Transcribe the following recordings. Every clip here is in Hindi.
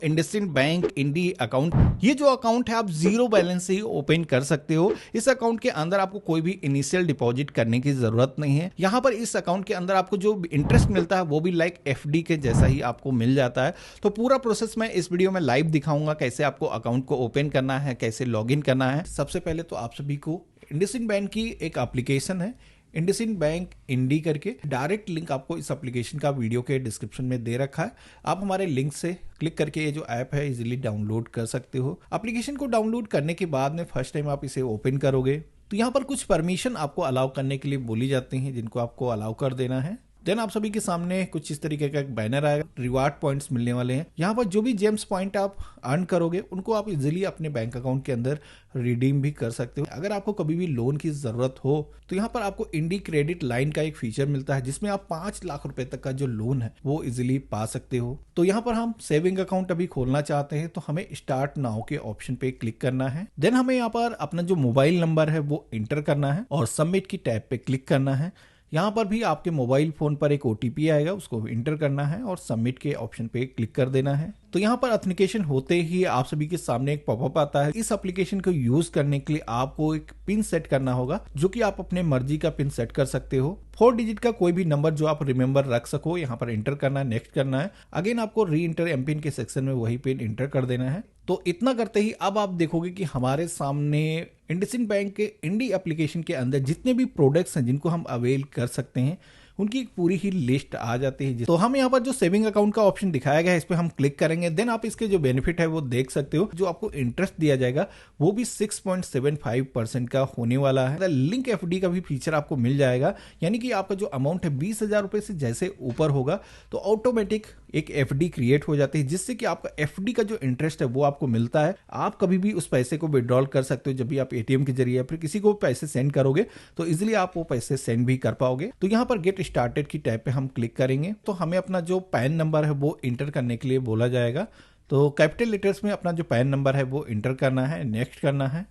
इंडसइंड बैंक इंडी अकाउंट, ये जो अकाउंट है आप जीरो बैलेंस से ही ओपन कर सकते हो। इस अकाउंट के अंदर आपको कोई भी इनिशियल डिपॉजिट करने की जरूरत नहीं है। यहाँ पर इस अकाउंट के अंदर आपको जो इंटरेस्ट मिलता है वो भी लाइक एफडी के जैसा ही आपको मिल जाता है। तो पूरा प्रोसेस मैं इस वीडियो में लाइव दिखाऊंगा, कैसे आपको अकाउंट को ओपन करना है, कैसे लॉगिन करना है। सबसे पहले तो आप सभी को इंडसइंड बैंक की एक एप्लीकेशन है इंडसइंड बैंक इंडी करके, डायरेक्ट लिंक आपको इस एप्लीकेशन का वीडियो के डिस्क्रिप्शन में दे रखा है। आप हमारे लिंक से क्लिक करके ये जो ऐप है इजीली डाउनलोड कर सकते हो। एप्लीकेशन को डाउनलोड करने के बाद में फर्स्ट टाइम आप इसे ओपन करोगे तो यहाँ पर कुछ परमिशन आपको अलाउ करने के लिए बोली जाती हैं, जिनको आपको अलाउ कर देना है। देन आप सभी के सामने कुछ इस तरीके का एक बैनर आएगा, रिवार्ड पॉइंट्स मिलने वाले हैं। यहाँ पर जो भी जेम्स पॉइंट आप अर्न करोगे उनको आप इजीली अपने बैंक अकाउंट के अंदर रिडीम भी कर सकते हो। अगर आपको कभी भी लोन की जरूरत हो तो यहाँ पर आपको इंडी क्रेडिट लाइन का एक फीचर मिलता है, जिसमें आप 5 लाख रुपए तक का जो लोन है वो इजीली पा सकते हो। तो यहाँ पर हम सेविंग अकाउंट अभी खोलना चाहते हैं तो हमें स्टार्ट नाउ के ऑप्शन पे क्लिक करना है। देन हमें यहाँ पर अपना जो मोबाइल नंबर है वो इंटर करना है और सबमिट की टैब पे क्लिक करना है। यहाँ पर भी आपके मोबाइल फोन पर एक ओटीपी आएगा, उसको इंटर करना है और सबमिट के ऑप्शन पे क्लिक कर देना है। तो यहाँ पर ऑथेंटिकेशन होते ही आप सभी के सामने एक पॉपअप आता है। इस एप्लीकेशन को यूज करने के लिए आपको एक पिन सेट करना होगा, जो कि आप अपने मर्जी का पिन सेट कर सकते हो। 4 डिजिट का कोई भी नंबर जो आप रिमेंबर रख सको, यहाँ पर इंटर करना है, नेक्स्ट करना है। अगेन आपको री इंटर एमपिन के सेक्शन में वही पिन इंटर कर देना है। तो इतना करते ही अब आप देखोगे कि हमारे सामने इंडसइंड बैंक के इंडी एप्लीकेशन के अंदर जितने भी प्रोडक्ट्स हैं जिनको हम अवेल कर सकते हैं उनकी एक पूरी ही लिस्ट आ जाती है। तो हम यहाँ पर जो सेविंग अकाउंट का ऑप्शन दिखाया गया है इस पे हम क्लिक करेंगे। देन आप इसके जो बेनिफिट है वो देख सकते हो। जो आपको इंटरेस्ट दिया जाएगा वो भी 6.75% का होने वाला है। लिंक एफडी का भी फीचर आपको मिल जाएगा, यानी कि आपका जो अमाउंट है 20,000 रुपए से जैसे ऊपर होगा तो ऑटोमेटिक एक एफडी क्रिएट हो जाती है, जिससे कि आपका एफडी का जो इंटरेस्ट है वो आपको मिलता है। आप कभी भी उस पैसे को विड्रॉल कर सकते हो। जब भी आप एटीएम के जरिए फिर किसी को पैसे सेंड करोगे तो इजिली आप वो पैसे सेंड भी कर पाओगे। तो यहाँ पर गेट स्टार्टेड की टैब पे हम क्लिक करेंगे तो हमें अपना जो पैन नंबर है वो इंटर करने के लिए बोला जाएगा। तो कैपिटल लेटर्स में अपना जो पैन नंबर है वो इंटर करना है, नेक्स्ट करना है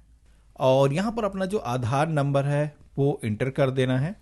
और यहाँ पर अपना जो आधार नंबर है वो इंटर कर देना है।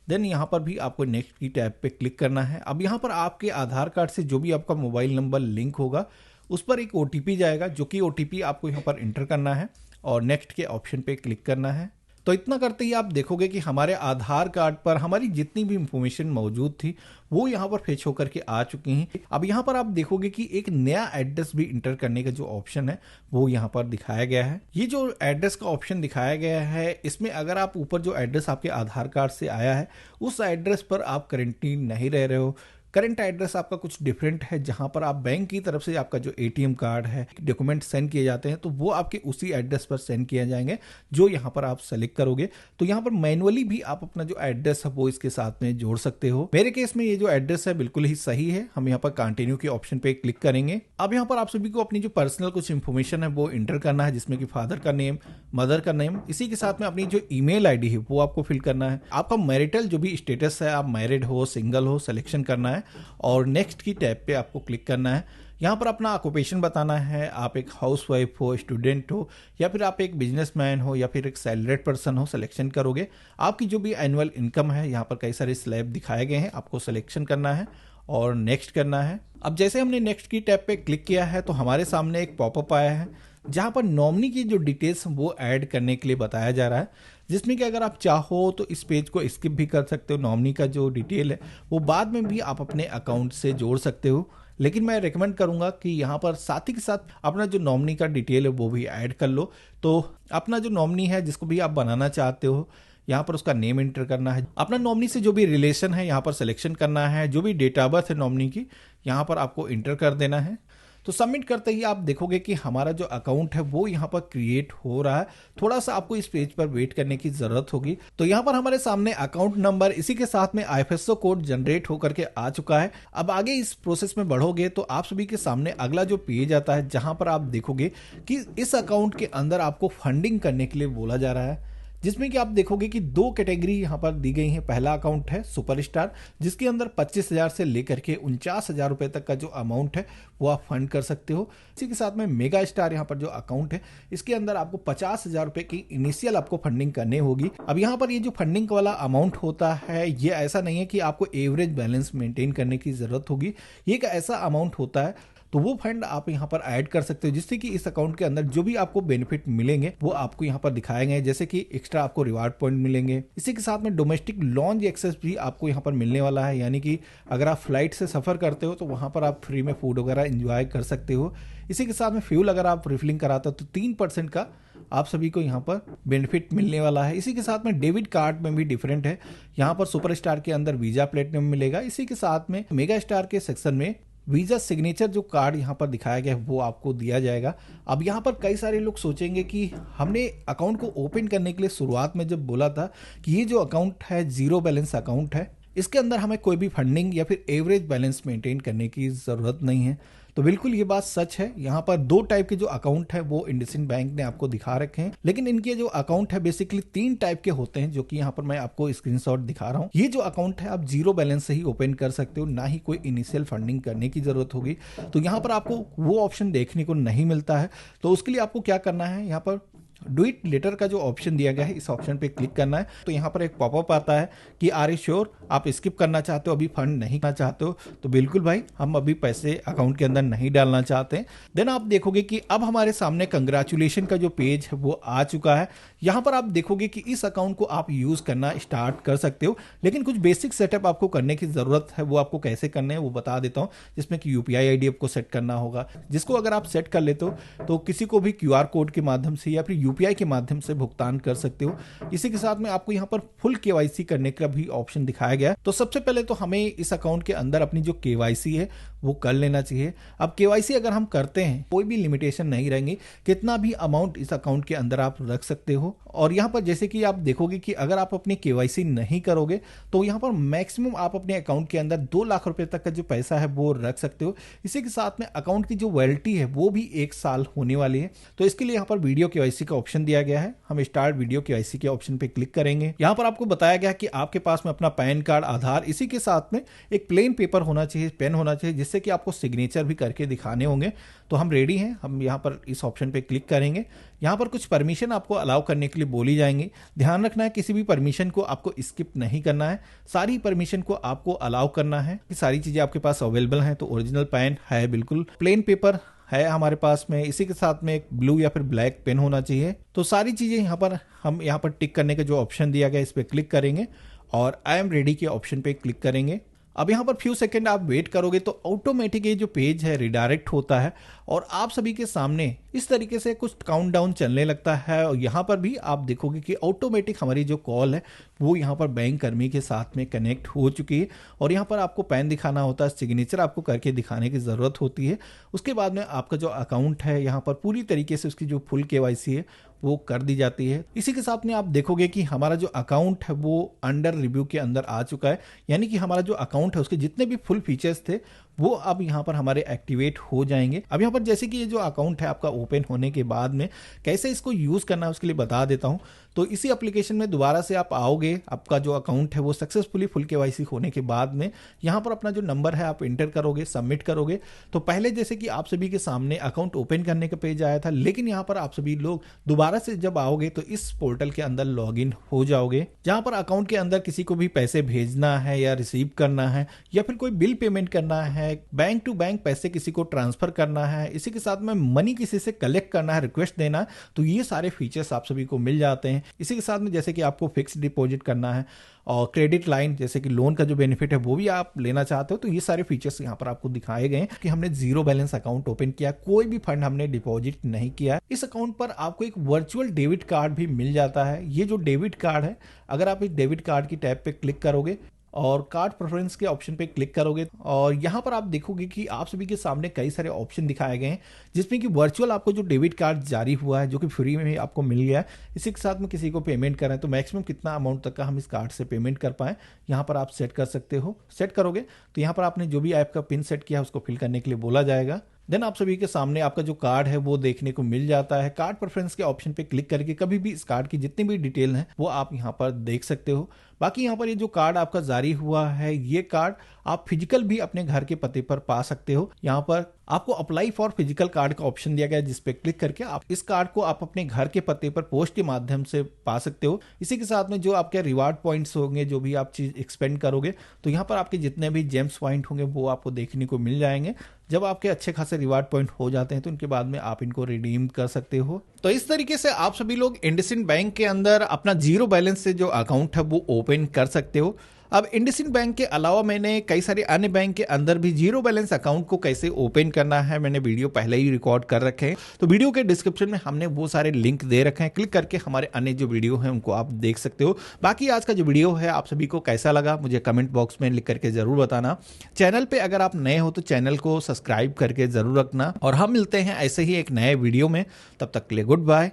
देन यहाँ पर भी आपको नेक्स्ट की टैब पे क्लिक करना है। अब यहाँ पर आपके आधार कार्ड से जो भी आपका मोबाइल नंबर लिंक होगा उस पर एक ओटीपी जाएगा, जो कि ओटीपी आपको यहाँ पर इंटर करना है और नेक्स्ट के ऑप्शन पे क्लिक करना है। तो इतना करते ही आप देखोगे कि हमारे आधार कार्ड पर हमारी जितनी भी इंफॉर्मेशन मौजूद थी वो यहाँ पर फेच होकर के आ चुकी हैं। अब यहाँ पर आप देखोगे कि एक नया एड्रेस भी इंटर करने का जो ऑप्शन है वो यहाँ पर दिखाया गया है। ये जो एड्रेस का ऑप्शन दिखाया गया है इसमें अगर आप ऊपर जो एड्रेस आपके आधार कार्ड से आया है उस एड्रेस पर आप करेंटली नहीं रह रहे हो, करंट एड्रेस आपका कुछ डिफरेंट है, जहां पर आप बैंक की तरफ से आपका जो एटीएम कार्ड है, डॉक्यूमेंट सेंड किए जाते हैं तो वो आपके उसी एड्रेस पर सेंड किए जाएंगे जो यहां पर आप सेलेक्ट करोगे। तो यहां पर मैनुअली भी आप अपना जो एड्रेस है वो इसके साथ में जोड़ सकते हो। मेरे केस में ये जो एड्रेस है बिल्कुल ही सही है। हम यहाँ पर कंटिन्यू के ऑप्शन पे क्लिक करेंगे। अब यहाँ पर आप सभी को अपनी जो पर्सनल कुछ इंफॉर्मेशन है वो इंटर करना है, जिसमें कि फादर का नेम, मदर का नेम, इसी के साथ में अपनी जो ईमेल आईडी है वो आपको फिल करना है। आपका मैरिटल जो भी स्टेटस है, आप मैरिड हो, सिंगल हो, सिलेक्शन करना है और नेक्स्ट की टैब पे आपको क्लिक करना है। यहाँ पर अपना ऑक्यूपेशन बताना है, आप एक हाउसवाइफ हो, स्टूडेंट हो या फिर आप एक बिजनेसमैन हो या फिर एक सैलरीड पर्सन हो, सिलेक्शन करोगे। आपकी जो भी एनुअल इनकम है, यहाँ पर कई सारे स्लैब दिखाए गए हैं, आपको सिलेक्शन करना है और नेक्स्ट करना है। अब जैसे हमने नेक्स्ट की टैब पे क्लिक किया है तो हमारे सामने एक पॉपअप आया है जहां पर नॉमिनी की जो डिटेल्स वो ऐड करने के लिए बताया जा रहा है, जिसमें कि अगर आप चाहो तो इस पेज को स्किप भी कर सकते हो। नॉमिनी का जो डिटेल है वो बाद में भी आप अपने अकाउंट से जोड़ सकते हो, लेकिन मैं रेकमेंड करूंगा कि यहाँ पर साथ ही के साथ अपना जो नॉमिनी का डिटेल है वो भी ऐड कर लो। तो अपना जो नॉमिनी है जिसको भी आप बनाना चाहते हो यहाँ पर उसका नेम एंटर करना है, अपना नॉमिनी से जो भी रिलेशन है यहाँ पर सिलेक्शन करना है, जो भी डेट ऑफ बर्थ है नॉमिनी की यहाँ पर आपको इंटर कर देना है। तो सबमिट करते ही आप देखोगे कि हमारा जो अकाउंट है वो यहाँ पर क्रिएट हो रहा है। थोड़ा सा आपको इस पेज पर वेट करने की जरूरत होगी। तो यहाँ पर हमारे सामने अकाउंट नंबर, इसी के साथ में आईएफएससी कोड जनरेट होकर के आ चुका है। अब आगे इस प्रोसेस में बढ़ोगे तो आप सभी के सामने अगला जो पेज आता है जहां पर आप देखोगे कि इस अकाउंट के अंदर आपको फंडिंग करने के लिए बोला जा रहा है, जिसमें कि आप देखोगे कि 2 कैटेगरी यहाँ पर दी गई है। पहला अकाउंट है सुपरस्टार, जिसके अंदर 25,000 से लेकर के 49,000 रुपए तक का जो अमाउंट है वो आप फंड कर सकते हो। इसी के साथ में मेगा स्टार यहाँ पर जो अकाउंट है इसके अंदर आपको 50,000 रुपए की इनिशियल आपको फंडिंग करनी होगी। अब यहाँ पर ये जो फंडिंग वाला अमाउंट होता है ये ऐसा नहीं है कि आपको एवरेज बैलेंस मेंटेन करने की जरूरत होगी। ये एक ऐसा अमाउंट होता है तो वो फंड आप यहाँ पर ऐड कर सकते हो, जिससे कि इस अकाउंट के अंदर जो भी आपको बेनिफिट मिलेंगे वो आपको यहाँ पर दिखाए गए, जैसे कि एक्स्ट्रा आपको रिवार्ड पॉइंट मिलेंगे। इसी के साथ में डोमेस्टिक लॉन्ज एक्सेस भी आपको यहाँ पर मिलने वाला है, यानी कि अगर आप फ्लाइट से सफर करते हो तो वहां पर आप फ्री में फूड वगैरह एंजॉय कर सकते हो। इसी के साथ में फ्यूल अगर आप रिफिलिंग कराते हो तो 3% का आप सभी को यहाँ पर बेनिफिट मिलने वाला है। इसी के साथ में डेबिट कार्ड में भी डिफरेंट है, यहाँ पर सुपर स्टार के अंदर वीजा प्लेटिनम मिलेगा। इसी के साथ में मेगा स्टार के सेक्शन में वीजा सिग्नेचर जो कार्ड यहाँ पर दिखाया गया है वो आपको दिया जाएगा। अब यहाँ पर कई सारे लोग सोचेंगे कि हमने अकाउंट को ओपन करने के लिए शुरुआत में जब बोला था कि ये जो अकाउंट है जीरो बैलेंस अकाउंट है, इसके अंदर हमें कोई भी फंडिंग या फिर एवरेज बैलेंस मेंटेन करने की ज़रूरत नहीं है। तो बिल्कुल ये बात सच है। यहाँ पर 2 टाइप के जो अकाउंट है वो इंडसइंड बैंक ने आपको दिखा रखे हैं, लेकिन इनके जो अकाउंट है बेसिकली 3 टाइप के होते हैं, जो कि यहाँ पर मैं आपको स्क्रीनशॉट दिखा रहा हूँ। ये जो अकाउंट है आप जीरो बैलेंस से ही ओपन कर सकते हो, ना ही कोई इनिशियल फंडिंग करने की जरूरत होगी। तो यहाँ पर आपको वो ऑप्शन देखने को नहीं मिलता है। तो उसके लिए आपको क्या करना है, यहाँ पर डू इट लेटर का जो ऑप्शन दिया गया है इस ऑप्शन पे क्लिक करना है। तो यहाँ पर एक पॉपअप आता है कि आर यू श्योर, आप स्किप करना चाहते हो, अभी फंड नहीं करना चाहते हो। तो बिल्कुल भाई, हम अभी पैसे अकाउंट के अंदर नहीं डालना चाहते। देन आप देखोगे कि अब हमारे सामने कंग्रेचुलेशन का जो पेज है वो आ चुका है। यहाँ पर आप देखोगे कि इस अकाउंट को आप यूज करना स्टार्ट कर सकते हो, लेकिन कुछ बेसिक सेटअप आपको करने की जरूरत है। वो आपको कैसे करने हैं वो बता देता हूँ, जिसमें कि यूपीआई आईडी आपको सेट करना होगा, जिसको अगर आप सेट कर लेते हो तो किसी को भी क्यूआर कोड के माध्यम से या फिर यूपीआई के माध्यम से भुगतान कर सकते हो। इसी के साथ में आपको यहाँ पर फुल केवाईसी करने का भी ऑप्शन दिखाया गया है। तो सबसे पहले तो हमें इस अकाउंट के अंदर अपनी जो केवाईसी है वो कर लेना चाहिए। अब केवाईसी अगर हम करते हैं कोई भी लिमिटेशन नहीं रहेंगी, कितना भी अमाउंट इस अकाउंट के अंदर आप रख सकते हो। और यहाँ पर जैसे कि आप देखोगे कि अगर आप अपनी केवाईसी नहीं करोगे तो यहाँ पर मैक्सिमम आप अपने अकाउंट के अंदर 2 लाख रुपए तक का जो पैसा है वो रख सकते हो। इसी के साथ में अकाउंट की जो वैलिडिटी है वो भी 1 साल होने वाली है। तो इसके लिए यहाँ पर वीडियो केवाईसी का ऑप्शन दिया गया है। हम स्टार्ट वीडियो केवाईसी के ऑप्शन पे क्लिक करेंगे। यहाँ पर आपको बताया गया कि आपके पास में अपना पैन कार्ड, आधार, इसी के साथ में एक प्लेन पेपर होना चाहिए, पेन होना चाहिए, जिससे कि आपको सिग्नेचर भी करके दिखाने होंगे। तो हम रेडी हैं, हम यहाँ पर इस ऑप्शन पे क्लिक करेंगे। यहाँ पर कुछ परमिशन आपको अलाउ करने के लिए बोली जाएंगी। ध्यान रखना है किसी भी परमिशन को आपको स्किप नहीं करना है, सारी परमिशन को आपको अलाउ करना है। सारी चीजें आपके पास अवेलेबल हैं। तो ओरिजिनल पेन है, बिल्कुल प्लेन पेपर है हमारे पास में, इसी के साथ में एक ब्लू या फिर ब्लैक पेन होना चाहिए। तो सारी चीजें यहाँ पर हम यहाँ पर टिक करने का जो ऑप्शन दिया गया इस पर क्लिक करेंगे और आई एम रेडी के ऑप्शन पे क्लिक करेंगे। अब यहाँ पर फ्यू सेकंड आप वेट करोगे तो ऑटोमेटिक ये जो पेज है रिडायरेक्ट होता है और आप सभी के सामने इस तरीके से कुछ काउंटडाउन चलने लगता है। और यहाँ पर भी आप देखोगे कि ऑटोमेटिक हमारी जो कॉल है वो यहाँ पर बैंक कर्मी के साथ में कनेक्ट हो चुकी है। और यहाँ पर आपको पैन दिखाना होता है, सिग्नेचर आपको करके दिखाने की ज़रूरत होती है। उसके बाद में आपका जो अकाउंट है यहाँ पर पूरी तरीके से उसकी जो फुल केवाईसी है वो कर दी जाती है। इसी के साथ में आप देखोगे कि हमारा जो अकाउंट है वो अंडर रिव्यू के अंदर आ चुका है, यानी कि हमारा जो अकाउंट है उसके जितने भी फुल फीचर्स थे वो अब यहाँ पर हमारे एक्टिवेट हो जाएंगे। अब यहाँ पर जैसे कि ये जो अकाउंट है आपका ओपन होने के बाद में कैसे इसको यूज करना है उसके लिए बता देता हूँ। तो इसी एप्लीकेशन में दोबारा से आप आओगे, आपका जो अकाउंट है वो सक्सेसफुली फुल केवाईसी होने के बाद में यहाँ पर अपना जो नंबर है आप इंटर करोगे, सबमिट करोगे। तो पहले जैसे कि आप सभी के सामने अकाउंट ओपन करने का पेज आया था, लेकिन यहाँ पर आप सभी लोग दोबारा से जब आओगे तो इस पोर्टल के अंदर लॉग इन हो जाओगे, जहाँ पर अकाउंट के अंदर किसी को भी पैसे भेजना है या रिसीव करना है या फिर कोई बिल पेमेंट करना है, बैंक टू बैंक पैसे किसी को ट्रांसफर करना है, इसी के साथ में मनी किसी से कलेक्ट करना है, रिक्वेस्ट देना, तो ये सारे फीचर्स आप सभी को मिल जाते हैं। इसी के साथ में जैसे कि आपको फिक्स डिपॉजिट करना है और क्रेडिट लाइन जैसे कि लोन का जो बेनिफिट है वो भी आप लेना चाहते हो, तो ये सारे फीचर्स यहाँ पर आपको दिखाए गए हैं कि हमने जीरो बैलेंस अकाउंट ओपन किया, कोई भी फंड हमने डिपॉजिट नहीं किया। इस अकाउंट पर आपको एक वर्चुअल डेबिट कार्ड भी मिल जाता है। ये जो डेबिट कार्ड है, अगर आप इस डेबिट कार्ड की टैब पे क्लिक करोगे और कार्ड प्रेफरेंस के ऑप्शन पे क्लिक करोगे और यहाँ पर आप देखोगे कि आप सभी के सामने कई सारे ऑप्शन दिखाए गए हैं, जिसमें कि वर्चुअल आपको जो डेबिट कार्ड जारी हुआ है जो कि फ्री में आपको मिल गया है, इसी के साथ में किसी को पेमेंट करें तो मैक्सिमम कितना अमाउंट तक का हम इस कार्ड से पेमेंट कर पाएं यहाँ पर आप सेट कर सकते हो। सेट करोगे तो यहाँ पर आपने जो भी ऐप का पिन सेट किया है उसको फिल करने के लिए बोला जाएगा। देन आप सभी के सामने आपका जो कार्ड है वो देखने को मिल जाता है। कार्ड प्रेफरेंस के ऑप्शन पे क्लिक करके कभी भी इस कार्ड की जितनी भी डिटेल है वो आप यहाँ पर देख सकते हो। बाकी यहाँ पर ये जो कार्ड आपका जारी हुआ है, ये कार्ड आप फिजिकल भी अपने घर के पते पर पा सकते हो। यहाँ पर आपको अप्लाई फॉर फिजिकल कार्ड का ऑप्शन दिया गया है, जिस पे क्लिक करके आप इस कार्ड को आप अपने घर के पते पर पोस्ट के माध्यम से पा सकते हो। इसी के साथ में जो आपके रिवार्ड पॉइंट्स होंगे, जो भी आप चीज एक्सपेंड करोगे, तो यहाँ पर आपके जितने भी जेम्स पॉइंट होंगे वो आपको देखने को मिल जाएंगे। जब आपके अच्छे खासे रिवार्ड पॉइंट हो जाते हैं तो उनके बाद में आप इनको रिडीम कर सकते हो। तो इस तरीके से आप सभी लोग इंडसइंड बैंक के अंदर अपना जीरो बैलेंस से जो अकाउंट है वो ओपन कर सकते हो। अब इंडसइंड बैंक के अलावा मैंने कई सारे अन्य बैंक के अंदर भी जीरो बैलेंस अकाउंट को कैसे ओपन करना है मैंने वीडियो पहले ही रिकॉर्ड कर रखे हैं, तो वीडियो के डिस्क्रिप्शन में हमने वो सारे लिंक दे रखे हैं, क्लिक करके हमारे अन्य जो वीडियो हैं उनको आप देख सकते हो। बाकी आज का जो वीडियो है आप सभी को कैसा लगा मुझे कमेंट बॉक्स में लिख करके जरूर बताना। चैनल पे अगर आप नए हो तो चैनल को सब्सक्राइब करके जरूर रखना, और हम मिलते हैं ऐसे ही एक नए वीडियो में। तब तक के लिए गुड बाय।